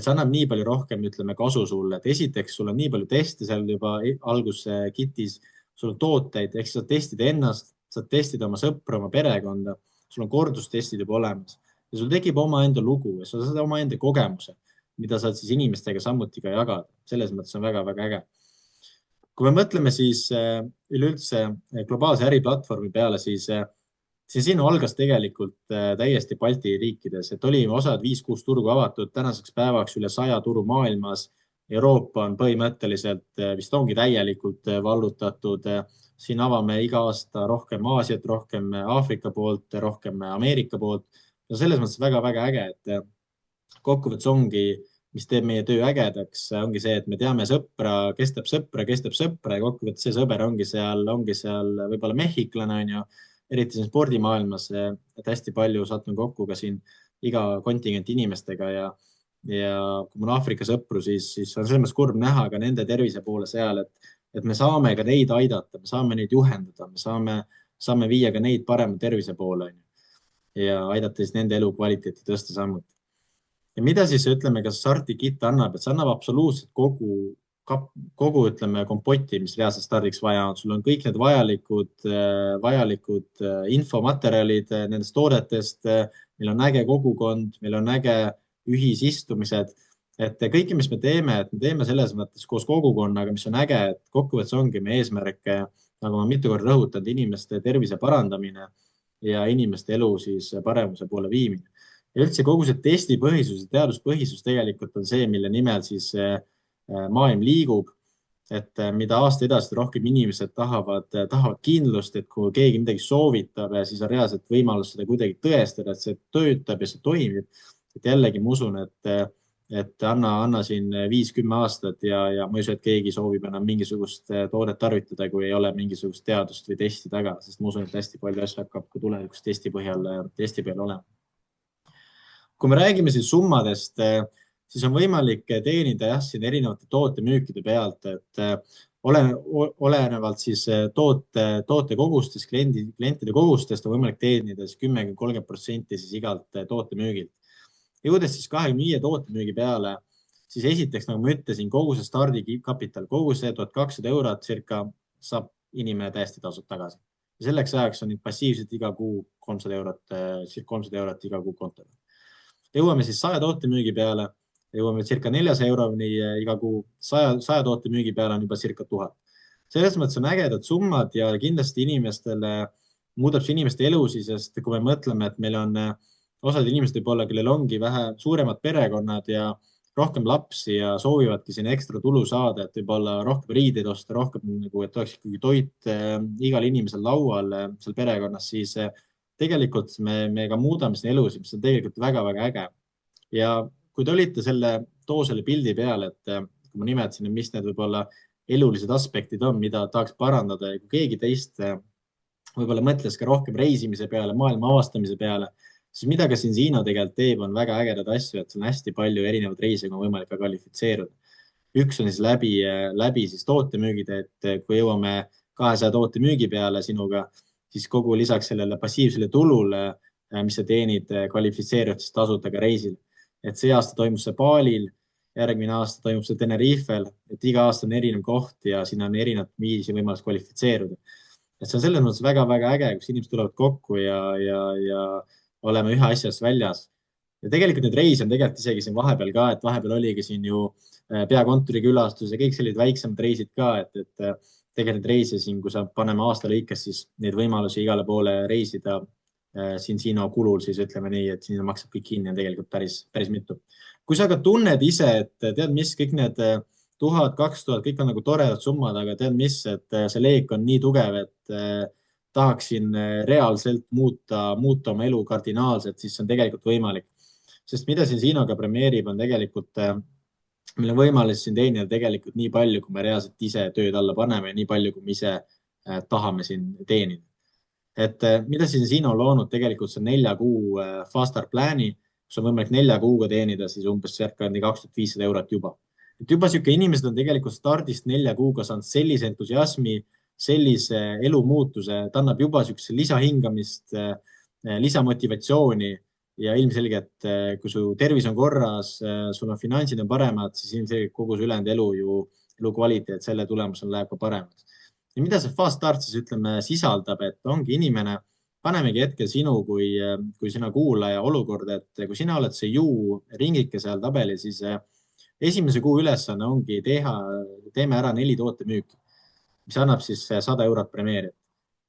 see annab nii palju rohkem, ütleme, kasu sulle, et esiteks sul on nii palju teste seal juba alguskitis, sul on tooteid, ehk sa testid ennast, saad testida oma sõpra, oma perekonda, sul on kordustestid juba olemas ja sul tekib omaenda lugu ja sa saad omaenda kogemuse, mida saad siis inimestega samuti ka jagada. Selles mõttes on väga-väga äge. Kui me mõtleme siis üleüldse globaalse äriplatvormi peale, siis Siin algas tegelikult täiesti Balti riikides, et oli osad 5-6 turgu avatud, tänaseks päevaks üle 100 turu maailmas. Euroopa on põhimõtteliselt vist ongi täielikult vallutatud. Siin avame iga aasta rohkem Aasiat, rohkem Aafrika poolt, rohkem Ameerika poolt. Ja selles mõttes väga-väga äge, et kokkuvõttes ongi, mis teeb meie töö ägedaks, ongi see, et me teame sõpra, kestab sõpra ja kokkuvõttes see sõber ongi seal võib-olla mehhiklane, on ju, eriti siin spordimaailmas, et hästi palju satun kokku ka siin iga kontingenti inimestega ja kui mul on Aafrika sõpru, siis on selles mõttes kurb näha ka nende tervise poole seal, et me saame ka neid aidata, me saame neid juhendada, saame viia ka neid parema tervise poole, on ju, ja aidata siis nende elukvaliteeti tõsta samuti. Ja mida siis ütleme, kas stardikitt annab, et see annab absoluutselt kogu ütleme kompoti, mis reaalselt stardiks vaja on. Sul on kõik need vajalikud infomaterjalid nendest toodetest. Meil on äge kogukond, meil on äge ühisistumised, et kõike, mis me teeme selles mõttes koos kogukonnaga, mis on äge, et kokkuvõttes ongi meie eesmärk, nagu ma mitu korda rõhutanud, inimeste tervise parandamine ja inimeste elu siis paremuse poole viimine. Ja üldse kogu see testipõhisus ja teaduspõhisus tegelikult on see, mille nimel siis maailm liigub, et mida aasta edasi rohkem inimesed tahavad kindlust, et kui keegi midagi soovitab, siis on reaalselt võimalus seda kuidagi tõestada, et see töötab ja see toimib. Et jällegi ma usun, et anna siin 5-10 aastat ja ma ei usu, et keegi soovib enam mingisugust toodet tarvitada, kui ei ole mingisugust teadust või testi taga, sest ma usun, et hästi palju asju hakkab ka tulevikus testi peal olema. Kui me räägime siis summadest, siis on võimalik teenida siin erinevate tootemüükide pealt, et olenevalt siis toote kogustest, klientide kogustest on võimalik teenida 10-30% siis igalt tootemüügilt. Jõudes siis 25 tootemüügi peale, siis esiteks, nagu ma ütlesin, kogu see stardikapital, kogu see 1200 eurot circa saab inimene täiesti tasub tagasi. Ja selleks ajaks on passiivselt iga kuu 300 eurot iga kuu kontole. Jõuame siis 100 tootemüügi peale, jõuame circa 400 euroni iga kuu, 100 tootemüügi peale on juba circa 1000. Selles mõttes on ägedad summad ja kindlasti muudab see inimeste elusi, sest kui me mõtleme, et meil on osad inimesed võib-olla, kellel ongi vähe suuremad perekonnad ja rohkem lapsi ja soovivadki siin ekstra tulu saada, et võib-olla rohkem riideid osta, rohkem nagu, et oleks ikkagi toit igal inimesel laual seal perekonnas, siis tegelikult me ka muudame siin elusid, mis on tegelikult väga-väga äge. Ja kui te olite too selle pildi peal, et kui ma nimetasin, mis need võib-olla elulised aspektid on, mida tahaks parandada ja kui keegi teist võib-olla mõtles ka rohkem reisimise peale, maailma avastamise peale, siis mida ka siin Siino tegelikult teeb, on väga ägedad asju, et on hästi palju erinevaid reise, kui on võimalik ka kvalifitseeruda. Üks on siis läbi siis tootemüügid, et kui jõuame 200 tootemüügi peale sinuga, siis kogu lisaks sellele passiivsele tulule, mis sa teenid, kvalifitseerud siis tasuta ka reisil. Et see aasta toimub see Balil, järgmine aasta toimub see Tenerifel, et iga aasta on erinev koht ja siin on erinevad viisi võimalus kvalifitseeruda. Et see on selles mõttes väga-väga äge, kus inimesed tulevad kokku ja oleme ühe asjast väljas. Ja tegelikult need reise on tegelikult isegi siin vahepeal ka, et vahepeal oligi siin ju peakontori külastus ja kõik sellised väiksemad reisid ka, et tegelikult need reise siin, kui sa paneme aasta lõikes, siis neid võimalusi igale poole reisida siin Siino kulul, siis ütleme nii, et siin maksab kõik kinni on tegelikult päris mitu. Kui sa ka tunned ise, et tead mis, kõik need 1000, 2000, kõik on nagu toredad summad, aga tead mis, et see leek on nii tugev, et tahaksin reaalselt muuta oma elu kardinaalselt, siis see on tegelikult võimalik. Sest mida siin Siinoga premeerib, on tegelikult, meil on võimalus siin teenida tegelikult nii palju, kui me reaalselt ise tööd alla paneme ja nii palju, kui me ise tahame siin teenida. Et mida siin Siino on loonud, tegelikult see 4 kuu Fast-Start plaani, kus on võimalik 4 kuuga teenida siis umbes circa 2500 eurot juba. Et juba siuke inimesed on tegelikult stardist 4 kuuga saanud sellise entusiasmi, sellise elumuutuse, ta annab juba siukse lisahingamist, lisamotivatsiooni ja ilmselgelt, kui su tervis on korras, sul on finantsid on paremad, siis ilmselgelt kogu su ülejäänud elu kvaliteet selle tulemusel läheb ka paremaks. Ja mida see Fast Start siis ütleme sisaldab, et ongi inimene, panemegi hetkel sinu kui sina kuulaja olukorda, et kui sina oled see ringike seal tabelil, siis esimese kuu ülesanne ongi teeme ära 4 tootemüüki, mis annab siis 100 eurot premeeriat.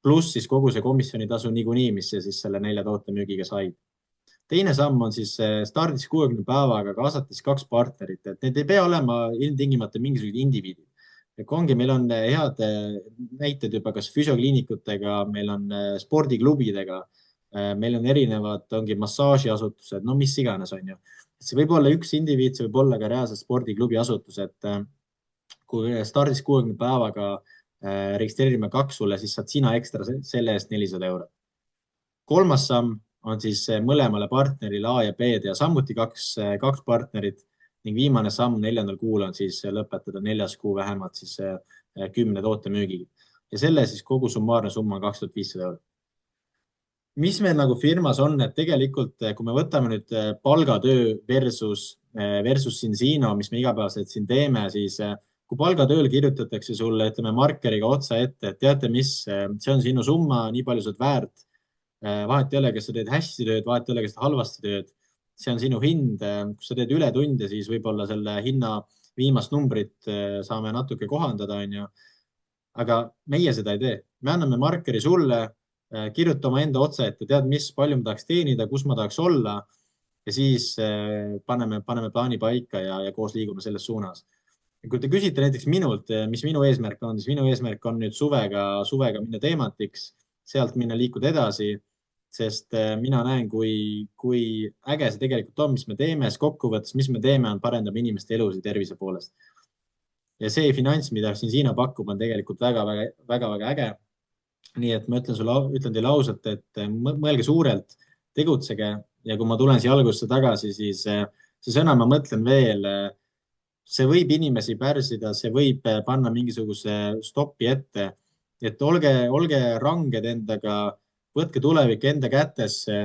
pluss siis kogu see komisjonitasu niikuinii, mis sa siis selle 4 toote müügiga said. Teine samm on siis stardis 60 päevaga kaasates 2 partnerit, et need ei pea olema ilmtingimata mingisugused indiviidid. Ongi, meil on head näited juba kas füsiokliinikutega, meil on spordiklubidega, meil on erinevad, ongi massaažiasutused, no mis iganes on ju. See võib olla üks indiviid, see võib olla ka reaalselt spordiklubi asutus, et kui stardis 60 päevaga registreerime 2 sulle, siis saad sina ekstra selle eest 400 eurot. Kolmas samm on siis mõlemale partnerile A ja B ja samuti 2 partnerit ning viimane samm 4. kuul on siis lõpetada 4. kuu vähemalt siis 10 toote müügiga. Ja selle siis kogu summaarne summa on 2500 eurot. Mis meil nagu firmas on, et tegelikult, kui me võtame nüüd palgatöö versus Sinsino, mis me igapäevaselt siin teeme, siis kui palgatööl kirjutatakse sulle, ütleme markeriga otsa ette, et teate mis, see on sinu summa, nii palju sa oled väärt. Vahet ei ole, kas sa teed hästi tööd, vahet ei ole, kas sa halvasti tööd. See on sinu hind. Kui sa teed ületunde, siis võib-olla selle hinna viimast numbrit saame natuke kohandada, on ju. Aga meie seda ei tee. Me anname markeri sulle, kirjuta oma enda otsa ette, tead, mis palju ma tahaks teenida, kus ma tahaks olla ja siis paneme plaani paika ja koos liigume selles suunas. Kui te küsite näiteks minult, mis minu eesmärk on, siis minu eesmärk on nüüd suvega minna teematiks, sealt minna liikuda edasi, sest mina näen, kui äge see tegelikult on, mis me teeme, siis kokkuvõttes, mis me teeme, on parendama inimeste elusid tervise poolest. Ja see finants, mida Sinsino pakub, on tegelikult väga äge. Nii et ma ütlen teile ausalt, et mõelge suurelt, tegutsege ja kui ma tulen siia algusesse tagasi, siis see sõna ma mõtlen veel, see võib inimesi pärsida, see võib panna mingisuguse stoppi ette, et olge ranged endaga, võtke tulevik enda kätesse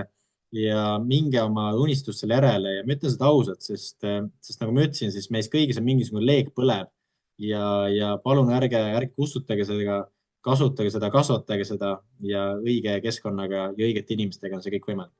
ja minge oma unistustele järele ja ma ütlen seda ausalt, sest nagu ma ütlesin, siis meis kõigis on mingisugune leek põleb ja palun ärge kustutage seda, kasutage seda, kasvatage seda ja õige keskkonnaga ja õigete inimestega on see kõik võimalik.